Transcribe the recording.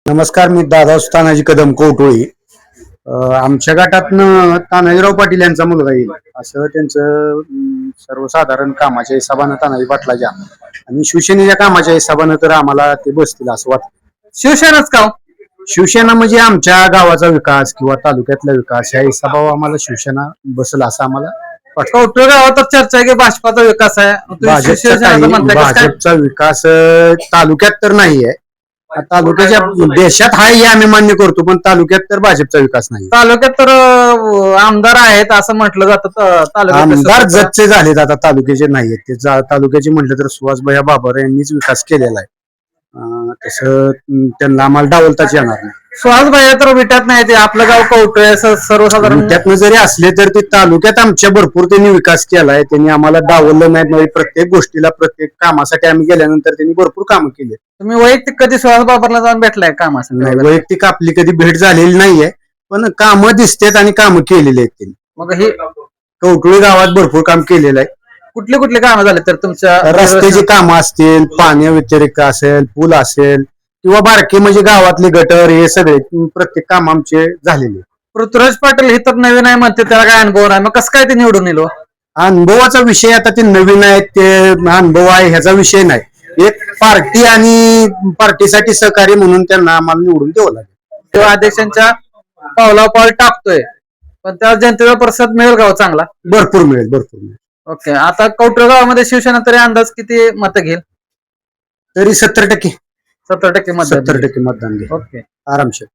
नमस्कार, मी दादा तानाजी कदम कोटोळी. आमच्या गटातनं तानाजीराव पाटील यांचा मुलगा येईल असं त्यांचं सर्वसाधारण कामाच्या हिसाबानं तानाजी पाटलाच्या आणि शिवसेनेच्या कामाच्या हिसाबानं तर आम्हाला ते बसतील असं वाटतं. शिवसेनाच का हो? शिवसेना म्हणजे आमच्या गावाचा विकास किंवा तालुक्यातला विकास या हिसाबावर आम्हाला शिवसेना बसलं असं आम्हाला वाटतं. कौटुंब गावात चर्चा आहे की भाजपाचा विकास आहे. तुम्ही शिवसेनेचं म्हणताय कसं काय? भाजपचा विकास तालुक्यात तर नाहीये. तालुक्याच्या देशात हाय हे आम्ही मान्य करतो, पण तालुक्यात तर भाजपचा विकास नाही. तालुक्यात तर आमदार आहेत असं म्हटलं जातं. आमदार जगचे झालेत, आता तालुक्याचे नाहीयेत. ते तालुक्याचे म्हटलं तर सुहासभाई बाबर यांनीच विकास केलेला आहे. तसं त्यांना आम्हाला डावलताच येणार नाही. सुहास भाई तर विट्यात नाही, ते आपलं गाव कौटुंब असं सर्वसाधारण. त्यातनं जरी असले तर ते तालुक्यात आमच्या भरपूर त्यांनी विकास केलाय. त्यांनी आम्हाला डावललं नाही. म्हणजे प्रत्येक गोष्टीला, प्रत्येक कामासाठी आम्ही गेल्यानंतर त्यांनी भरपूर कामं केली. तुम्ही वैयक्तिक कधी सुहास बाबरला जाऊन भेटलाय कामासाठी? नाही, वैयक्तिक आपली कधी भेट झालेली नाहीये, पण कामं दिसतात आणि कामं केलेली आहेत त्यांनी. मग ही कवटुळी गावात भरपूर काम केलेलं आहे. कुठली कुठली कामं झाले तर तुमच्या? रस्त्याची कामं असतील, पाण्या व्यतिरिक्त असेल, पूल असेल किंवा बारके म्हणजे गावातले गटर, हे सगळे प्रत्येक काम आमचे झालेले. पृथ्वीराज पाटील हे तर नवीन आहे म्हणते, त्याला काय अनुभव नाही, मग कसं काय ते निवडून येलो? अनुभवाचा विषय आता ते नवीन आहे, ते अनुभव आहे ह्याचा विषय नाही. एक पार्टी आणि पार्टीसाठी सहकार्य म्हणून त्यांना आम्हाला निवडून द्यावं लागेल. तेव्हा अध्यक्षांच्या पावला पाऊल टाकतोय, पण त्या जनतेचा प्रतिसाद मिळेल का हो चांगला? भरपूर मिळेल, भरपूर मिळेल. ओके. आता कौटुंब गावामध्ये शिवसेना तरी अंदाज किती मतं घेईल? तरी 70% 70% मतदान. 70% मतदान घे ओके. आरामशीर.